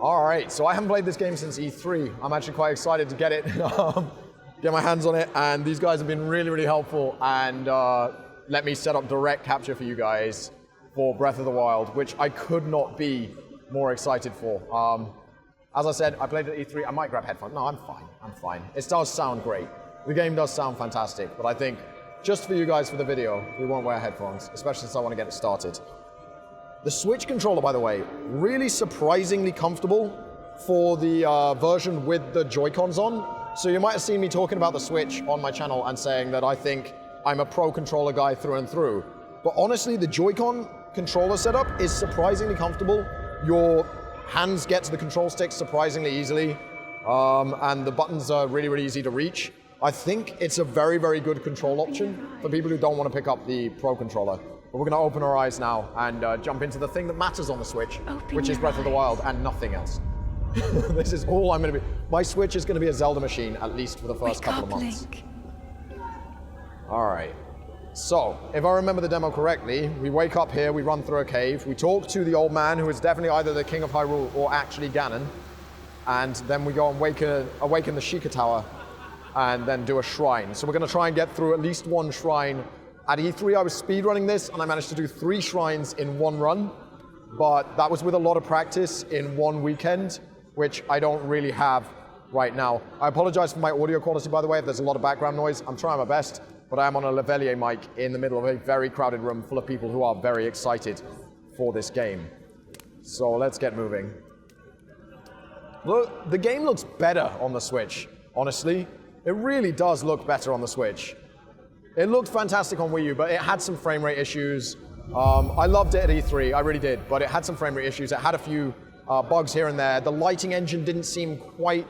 All right, so I haven't played this game since E3. I'm actually quite excited to get it, get my hands on it, and these guys have been really, really helpful and let me set up direct capture for you guys for Breath of the Wild, which I could not be more excited for. As I said, I played it at E3. I might grab headphones. No, I'm fine. It does sound great. The game does sound fantastic, but I think just for you guys for the video, we won't wear headphones, especially since I want to get it started. The Switch controller, by the way, really surprisingly comfortable for the version with the Joy-Cons on. So you might have seen me talking about the Switch on my channel and saying that I think I'm a pro controller guy through and through. But honestly, the Joy-Con controller setup is surprisingly comfortable. Your hands get to the control sticks surprisingly easily, and the buttons are really, really easy to reach. I think it's a very, very good control option for people who don't want to pick up the Pro controller. But we're going to open our eyes now and jump into the thing that matters on the Switch, which is Breath of the Wild and nothing else. This is all I'm going to be. My Switch is going to be a Zelda machine, at least for the first couple of months. All right. So, if I remember the demo correctly, we wake up here, we run through a cave, we talk to the old man, who is definitely either the King of Hyrule or actually Ganon, and then we go and awaken the SHEIKAH Tower, and then do a shrine. So we're going to try and get through at least one shrine. At E3, I was speedrunning this, and I managed to do 3 shrines in one run, but that was with a lot of practice in one weekend, which I don't really have right now. I apologize for my audio quality, by the way, if there's a lot of background noise. I'm trying my best, but I am on a Lavalier mic in the middle of a very crowded room full of people who are very excited for this game. So let's get moving. Look, the game looks better on the Switch, honestly. It really does look better on the Switch. It looked fantastic on Wii U, but it had some frame rate issues. I loved it at E3, I really did, but it had some frame rate issues. It had a few bugs here and there. The lighting engine didn't seem quite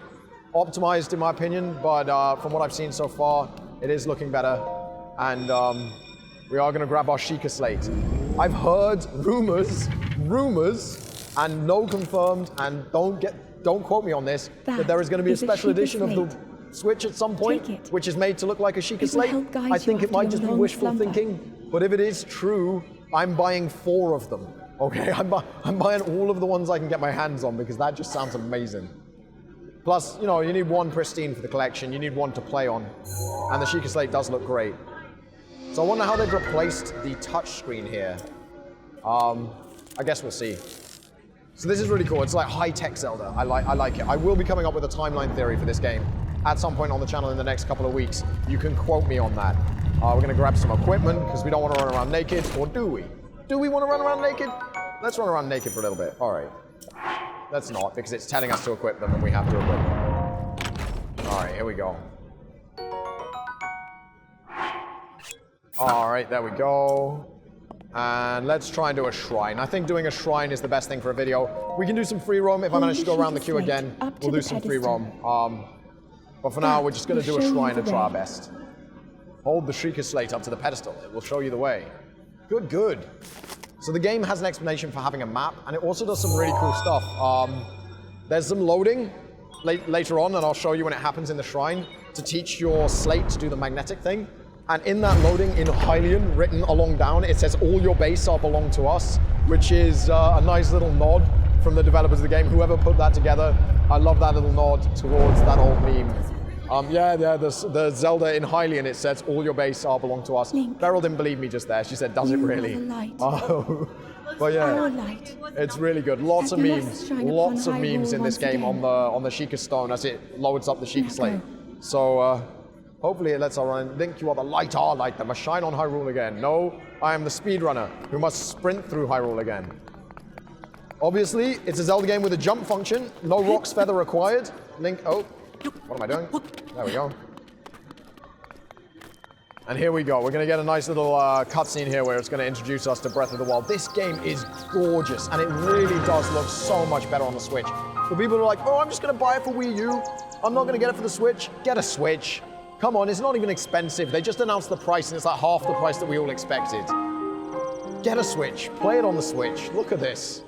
optimized in my opinion, but from what I've seen so far, it is looking better. And we are gonna grab our SHEIKAH slate. I've heard rumors, and no confirmed, and don't quote me on this, that there is gonna be a special edition of the Switch at some point, which is made to look like a SHEIKAH slate. I think it might just be wishful thinking, but if it is true, I'm buying 4 of them, okay? I'm buying all of the ones I can get my hands on because that just sounds amazing. Plus, you know, you need 1 pristine for the collection, you need 1 to play on, and the SHEIKAH slate does look great. So I wonder how they've replaced the touchscreen here. I guess we'll see. So this is really cool, it's like high-tech Zelda, I like it. I will be coming up with a timeline theory for this game at some point on the channel in the next couple of weeks. You can quote me on that. We're gonna grab some equipment because we don't want to run around naked, or do we? Do we want to run around naked? Let's run around naked for a little bit. All right. Let's not, because it's telling us to equip them and we have to equip them. All right, here we go. All right, there we go. And let's try and do a shrine. I think doing a shrine is the best thing for a video. We can do some free roam. If I manage to go around the queue again, we'll do some free roam. But for now, we're just going to do a shrine and try our best. Hold the SHEIKAH slate up to the pedestal. It will show you the way. Good, good. So the game has an explanation for having a map, and it also does some really cool stuff. There's some loading later on, and I'll show you when it happens in the shrine, to teach your slate to do the magnetic thing. And in that loading, in Hylian, written along down, it says all your base are belong to us, which is a nice little nod from the developers of the game. Whoever put that together, I love that little nod towards that old meme. The Zelda in Hylian, it says all your base are belong to us. Link. Beryl didn't believe me just there. She said, does it really? Oh, but yeah, it's really good. Lots of memes in this game on the SHEIKAH stone as it loads up the SHEIKAH slate. So hopefully it lets our run. Link, you are the light, that must shine on Hyrule again. No, I am the speedrunner who must sprint through Hyrule again. Obviously, it's a Zelda game with a jump function. No Roc's Feather required. Link, oh, what am I doing? There we go. And here we go. We're going to get a nice little cutscene here where it's going to introduce us to Breath of the Wild. This game is gorgeous, and it really does look so much better on the Switch. For people who are like, oh, I'm just going to buy it for Wii U. I'm not going to get it for the Switch. Get a Switch. Come on, it's not even expensive. They just announced the price, and it's like half the price that we all expected. Get a Switch. Play it on the Switch. Look at this.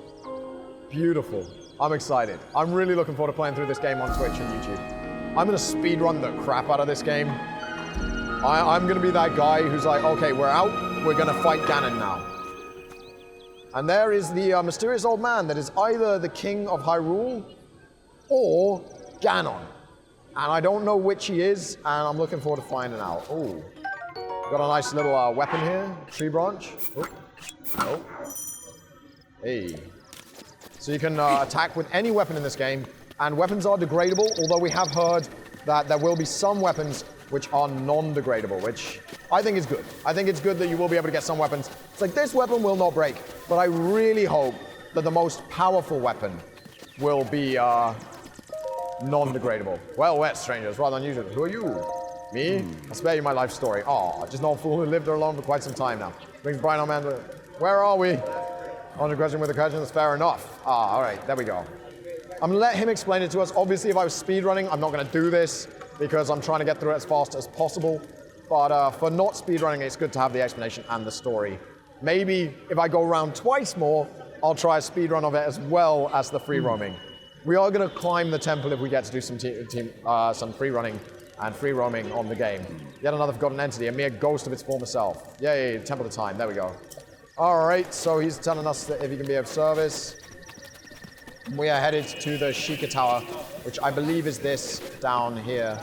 Beautiful. I'm excited. I'm really looking forward to playing through this game on Twitch and YouTube. I'm going to speedrun the crap out of this game. I'm going to be that guy who's like, okay, we're out. We're going to fight Ganon now. And there is the mysterious old man that is either the king of Hyrule or Ganon. And I don't know which he is, and I'm looking forward to finding out. Oh, got a nice little weapon here, tree branch. Oh. Hey. So you can attack with any weapon in this game, and weapons are degradable, although we have heard that there will be some weapons which are non-degradable, which I think is good. I think it's good that you will be able to get some weapons. It's like, this weapon will not break, but I really hope that the most powerful weapon will be non-degradable. Well, wet strangers, rather unusual. Who are you? Me? I'll spare you my life story. Aw, just an old fool who lived alone for quite some time now. Brings bright old man to... Where are we? On the question with a question that's fair enough. All right, there we go. I'm gonna let him explain it to us. Obviously, if I was speedrunning, I'm not gonna do this because I'm trying to get through it as fast as possible. But for not speedrunning, it's good to have the explanation and the story. Maybe if I go around twice more, I'll try a speedrun of it as well as the free roaming. We are gonna climb the temple if we get to do some free running and free roaming on the game. Yet another forgotten entity, a mere ghost of its former self. Yay, Temple of Time, there we go. All right, so he's telling us that if he can be of service. We are headed to the SHEIKAH Tower, which I believe is this down here.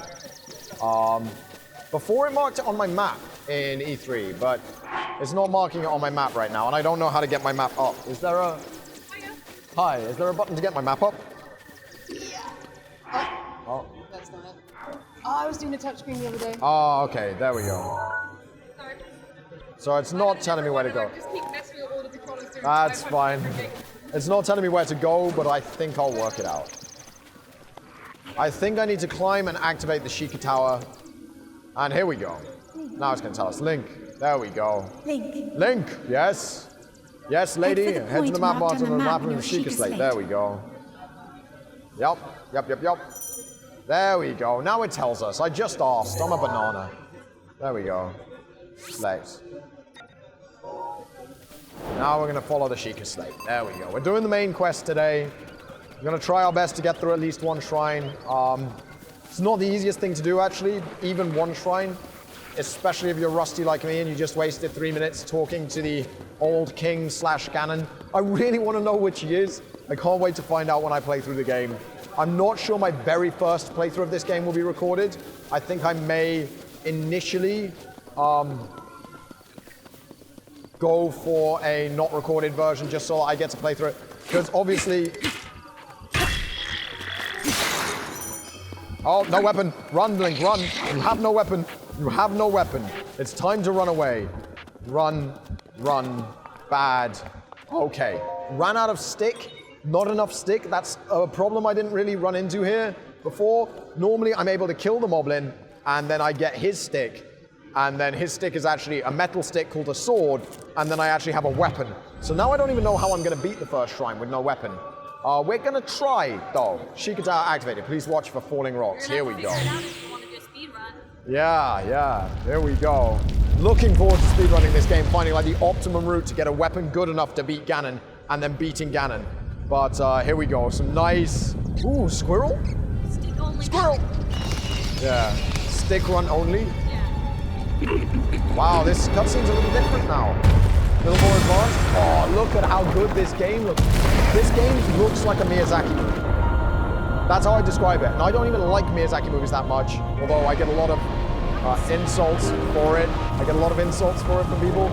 Before it marked it on my map in E3, but it's not marking it on my map right now, and I don't know how to get my map up. Is there a... Hi, is there a button to get my map up? Yeah. Oh. That's not it. Oh, I was doing a touchscreen the other day. Oh, okay, there we go. Sorry. So it's not telling me where to go. Just keep messing with all of the controllers doing That's fine. It's not telling me where to go, but I think I'll work it out. I think I need to climb and activate the SHEIKAH Tower. And here we go. Now it's going to tell us. Link. There we go. Link. Link, yes. Yes, lady. Head to the map marked on the map of the SHEIKAH Slate. There we go. Yep. There we go. Now it tells us. I just asked. I'm a banana. There we go. Slate. Now we're going to follow the SHEIKAH Slate. There we go. We're doing the main quest today. We're going to try our best to get through at least one shrine. It's not the easiest thing to do, actually, even one shrine, especially if you're rusty like me and you just wasted 3 minutes talking to the old king / Ganon. I really want to know which he is. I can't wait to find out when I play through the game. I'm not sure my very first playthrough of this game will be recorded. I think I may initially go for a not recorded version just so I get to play through it. Because obviously... Oh, no weapon. Run, Link, run. You have no weapon. You have no weapon. It's time to run away. Run, bad. Okay. Ran out of stick. Not enough stick. That's a problem I didn't really run into here before. Normally, I'm able to kill the moblin, and then I get his stick. And then his stick is actually a metal stick called a sword, and then I actually have a weapon. So now I don't even know how I'm going to beat the first shrine with no weapon. We're going to try, though. SHEIKAH Tower activated. Please watch for falling rocks. Here we go. Yeah, there we go. Looking forward to speedrunning this game, finding like the optimum route to get a weapon good enough to beat Ganon, and then beating Ganon. But here we go. Some nice... Ooh, squirrel? Stick only. Squirrel! Yeah. Stick run only? Yeah. Wow, this cutscene's a little different now. A little more advanced. Oh, look at how good this game looks. This game looks like a Miyazaki movie. That's how I describe it. And I don't even like Miyazaki movies that much, although I get a lot of insults for it. I get a lot of insults for it from people.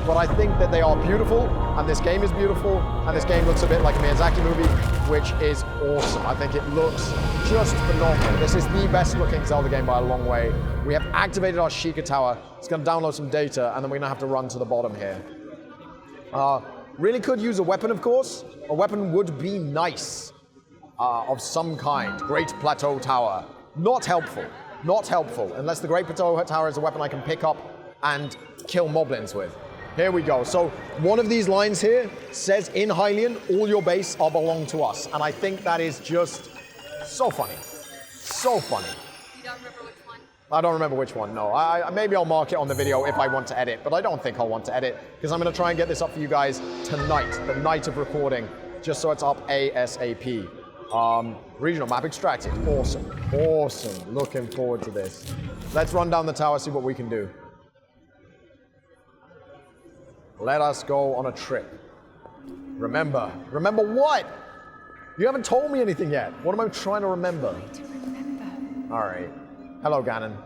But I think that they are beautiful, and this game is beautiful, and this game looks a bit like a Miyazaki movie, which is awesome. I think it looks just phenomenal. This is the best looking Zelda game by a long way. We have activated our SHEIKAH Tower. It's going to download some data, and then we're going to have to run to the bottom here. Really could use a weapon, of course. A weapon would be nice, of some kind. Great Plateau Tower. Not helpful. Not helpful, unless the Great Plateau Tower is a weapon I can pick up and kill moblins with. Here we go. So one of these lines here says, in Hylian, all your base are belong to us. And I think that is just so funny. So funny. You don't remember which one? I don't remember which one, no. Maybe I'll mark it on the video if I want to edit, but I don't think I'll want to edit, because I'm going to try and get this up for you guys tonight, the night of recording, just so it's up ASAP. Regional map extracted. Awesome. Awesome. Looking forward to this. Let's run down the tower, see what we can do. Let us go on a trip. Remember. Remember what? You haven't told me anything yet. What am I trying to remember? All right. Hello, Ganon.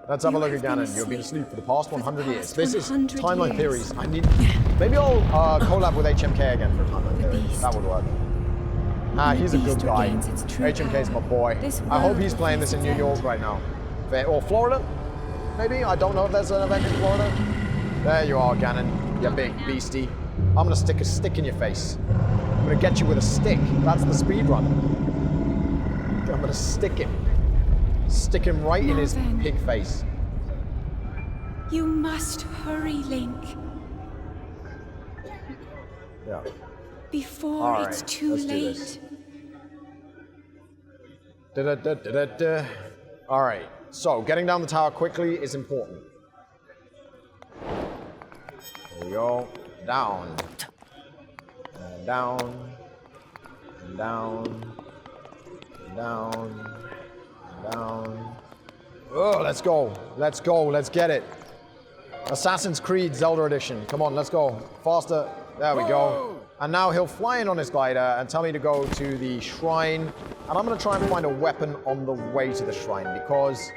Let's have a look at Ganon. You've been asleep for the past 100 years. This is timeline theories. I need... Maybe I'll collab with HMK again for timeline theories. That would work. He's a good guy. HMK's my boy. I hope he's playing this in New York right now. Or Florida? Maybe? I don't know if there's an event in Florida. There you are, Ganon. You big beastie. I'm gonna stick a stick in your face. I'm gonna get you with a stick. That's the speed run. I'm gonna stick him. Stick him right in his pig face. You must hurry, Link. Yeah. Before it's too late. Alright, so getting down the tower quickly is important. There we go. Down. And down. And down. And down. And down. Oh, let's go. Let's go. Let's get it. Assassin's Creed Zelda Edition. Come on, let's go. Faster. There we go. And now he'll fly in on his glider and tell me to go to the shrine. And I'm going to try and find a weapon on the way to the shrine because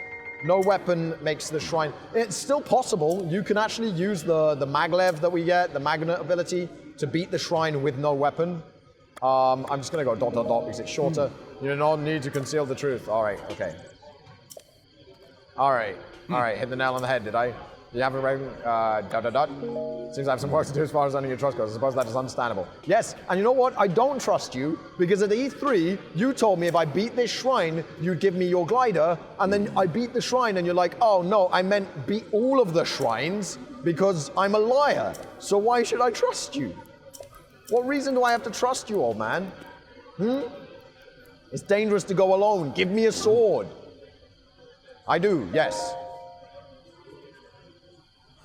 no weapon makes the shrine. It's still possible. You can actually use the maglev that we get, the magnet ability, to beat the shrine with no weapon. I'm just going to go ... because it's shorter. You do not need to conceal the truth. All right, okay. All right, hit the nail on the head, did I? You have a Seems I have some work to do as far as earning your trust goes. I suppose that is understandable. Yes, and you know what? I don't trust you because at E3, you told me if I beat this shrine, you'd give me your glider, and then I beat the shrine and you're like, oh no, I meant beat all of the shrines because I'm a liar. So why should I trust you? What reason do I have to trust you, old man? It's dangerous to go alone. Give me a sword. I do, yes.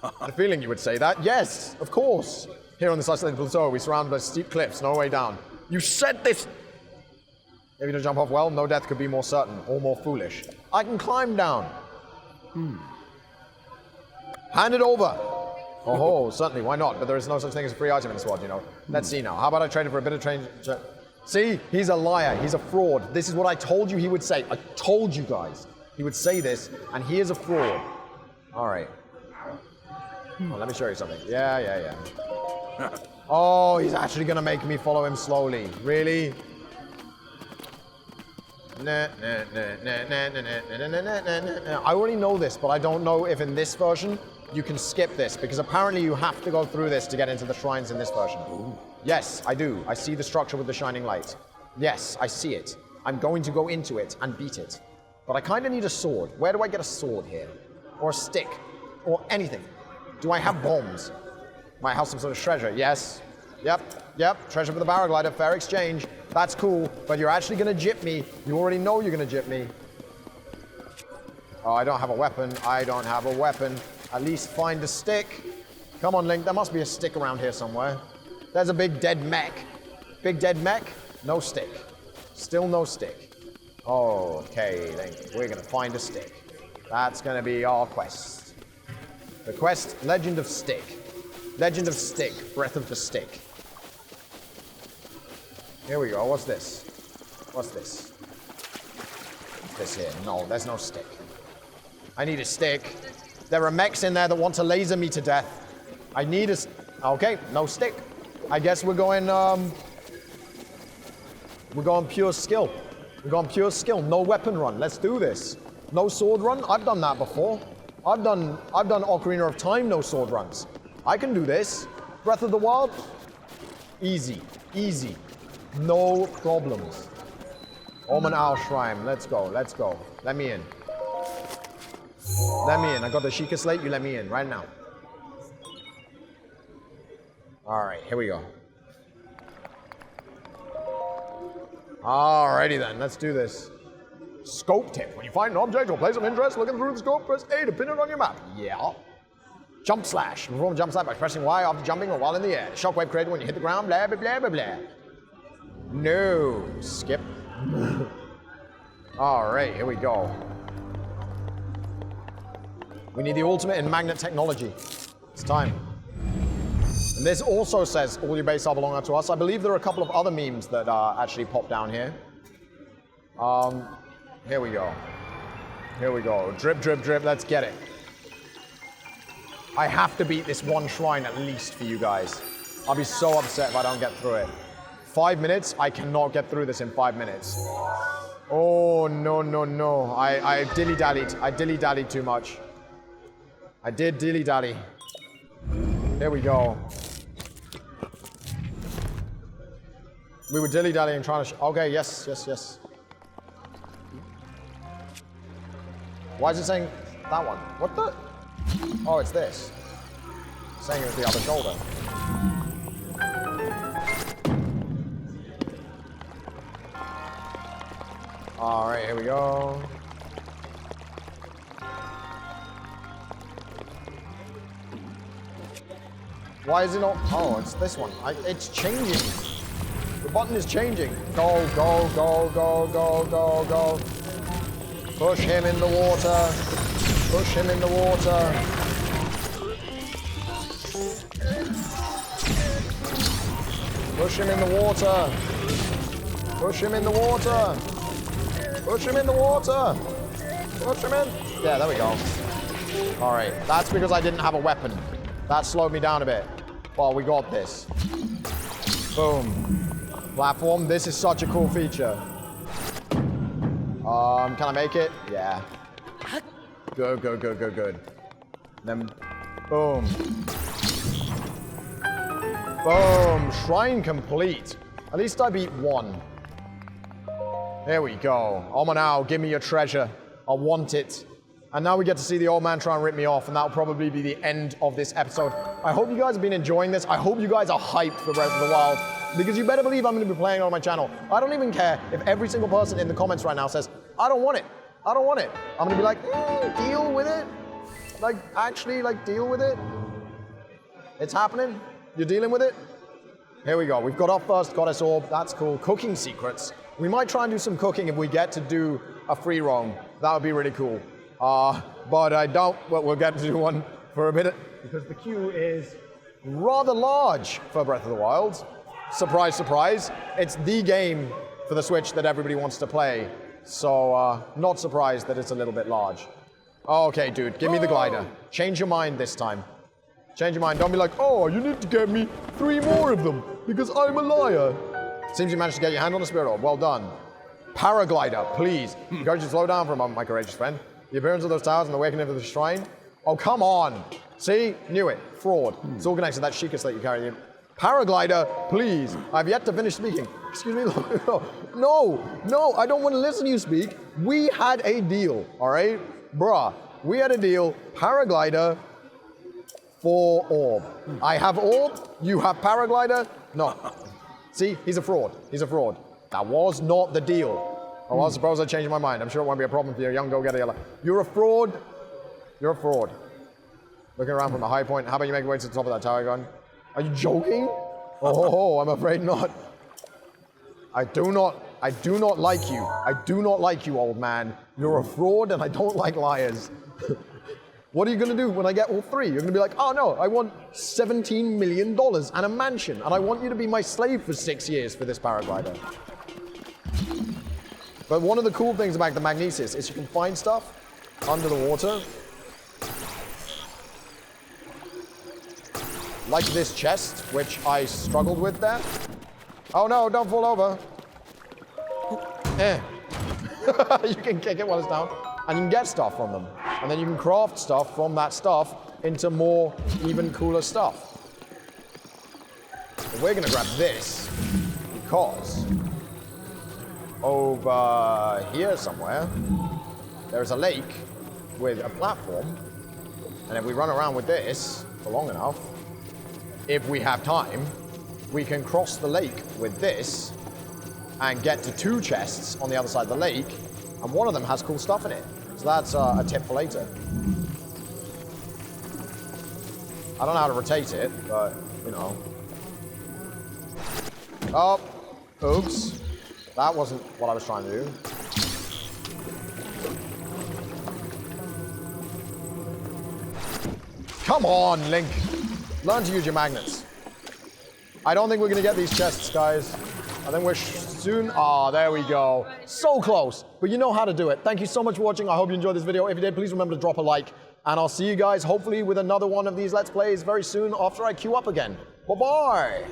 I had a feeling you would say that. Yes, of course. Here on this isolated plateau, we're surrounded by steep cliffs, no way down. You said this! If you don't jump off well, no death could be more certain or more foolish. I can climb down. Hand it over. Oh, certainly, why not? But there is no such thing as a free item in this world, you know. Let's see now. How about I trade it for a bit of trade? See, he's a liar. He's a fraud. This is what I told you he would say. I told you guys. He would say this, and he is a fraud. All right. Oh, let me show you something. Yeah. Oh, he's actually gonna make me follow him slowly. Really? I already know this, but I don't know if in this version you can skip this, because apparently you have to go through this to get into the shrines in this version. Yes, I do. I see the structure with the shining light. Yes, I see it. I'm going to go into it and beat it. But I kind of need a sword. Where do I get a sword here? Or a stick? Or anything? Do I have bombs? Might have some sort of treasure. Yes. Yep. Treasure for the paraglider. Fair exchange. That's cool. But you're actually going to jip me. You already know you're going to jip me. Oh, I don't have a weapon. At least find a stick. Come on, Link. There must be a stick around here somewhere. There's a big dead mech. Big dead mech? No stick. Still no stick. Okay, Link. We're going to find a stick. That's going to be our quest. The quest, Legend of Stick. Legend of Stick, Breath of the Stick. Here we go. What's this? What's this? What's this here? No, there's no stick. I need a stick. There are mechs in there that want to laser me to death. I need a... Okay, no stick. I guess we're going pure skill. We're going pure skill. No weapon run. Let's do this. No sword run. I've done that before. I've done Ocarina of Time no sword runs. I can do this. Breath of the Wild. Easy. No problems. Omen Owl Shrine. Let's go. Let me in. I got the SHEIKAH slate. You let me in right now. All right, here we go. Alrighty then, let's do this. Scope tip. When you find an object or place of interest looking through the scope, press A to pin it on your map. Yeah. Jump slash. Perform a jump slash by pressing Y after jumping or while in the air. Shockwave created when you hit the ground, blah, blah, blah, blah, blah. No. Skip. Alright, here we go. We need the ultimate in magnet technology. It's time. And this also says all your base are belong to us. I believe there are a couple of other memes that actually pop down here. Here we go. Here we go. Drip, drip, drip. Let's get it. I have to beat this one shrine at least for you guys. I'll be so upset if I don't get through it. 5 minutes? I cannot get through this in 5 minutes. Oh, no, no, no. I dilly-dallied. I dilly-dallied too much. I did dilly-dally. Here we go. We were dilly-dallying trying to... Okay, yes, yes, yes. Why is it saying that one? What the... Oh, it's this. It's saying it was the other shoulder. Alright, here we go. Why is it not... Oh, it's this one. It's changing. The button is changing. Go, go, go, go, go, go, go. Push him in the water. Push him in the water. Push him in the water. Push him in the water. Push him in the water. Push him in. Yeah, there we go. All right, that's because I didn't have a weapon. That slowed me down a bit. Well, we got this. Boom. Platform. This is such a cool feature. Can I make it? Yeah. Good, good, good, good, good. Then, boom. Boom. Shrine complete. At least I beat one. There we go. Oma now, give me your treasure. I want it. And now we get to see the old man try and rip me off, and that'll probably be the end of this episode. I hope you guys have been enjoying this. I hope you guys are hyped for Breath of the Wild, because you better believe I'm going to be playing it on my channel. I don't even care if every single person in the comments right now says, I don't want it. I don't want it. I'm going to be like, deal with it. Like, actually, like, deal with it. It's happening. You're dealing with it. Here we go. We've got our first goddess orb. That's cool. Cooking secrets. We might try and do some cooking if we get to do a free roam. That would be really cool. But I don't. Well, we'll get to do one for a minute because the queue is rather large for Breath of the Wild. Surprise, surprise. It's the game for the Switch that everybody wants to play. So, not surprised that it's a little bit large. Okay, dude, give me the glider. Change your mind this time. Change your mind. Don't be like, oh, you need to get me 3 more of them because I'm a liar. Seems you managed to get your hand on the spirit orb. Well done. Paraglider, please. Encourage you to slow down for a moment, my courageous friend. The appearance of those towers and the awakening of the shrine. Oh, come on. See? Knew it. Fraud. It's all connected to that SHEIKAH slate you carry in. Paraglider, please. I've yet to finish speaking. Excuse me. No, I don't want to listen to you speak. We had a deal, all right? Bruh, we had a deal. Paraglider for orb. I have orb. You have paraglider. No. See? He's a fraud. He's a fraud. That was not the deal. Oh, well, I suppose I changed my mind. I'm sure it won't be a problem for you, young go-getter yellow. You're a fraud. You're a fraud. Looking around from a high point. How about you make your way to the top of that tower again? Are you joking? Oh, I'm afraid not. I do not like you. I do not like you, old man. You're a fraud and I don't like liars. What are you gonna do when I get all 3? You're gonna be like, oh no, I want $17 million and a mansion, and I want you to be my slave for 6 years for this paraglider. But one of the cool things about the Magnesis is you can find stuff under the water. Like this chest, which I struggled with there. Oh no, don't fall over. You can kick it while it's down. And you can get stuff from them. And then you can craft stuff from that stuff into more, even cooler stuff. But we're gonna grab this because over here somewhere, there's a lake with a platform. And if we run around with this for long enough, if we have time, we can cross the lake with this and get to 2 chests on the other side of the lake, and one of them has cool stuff in it. So that's a tip for later. I don't know how to rotate it, but, you know. Oh, oops. That wasn't what I was trying to do. Come on, Link. Learn to use your magnets. I don't think we're gonna get these chests, guys. I think we're soon. Ah, there we go. So close, but you know how to do it. Thank you so much for watching. I hope you enjoyed this video. If you did, please remember to drop a like. And I'll see you guys hopefully with another one of these Let's Plays very soon after I queue up again. Bye-bye.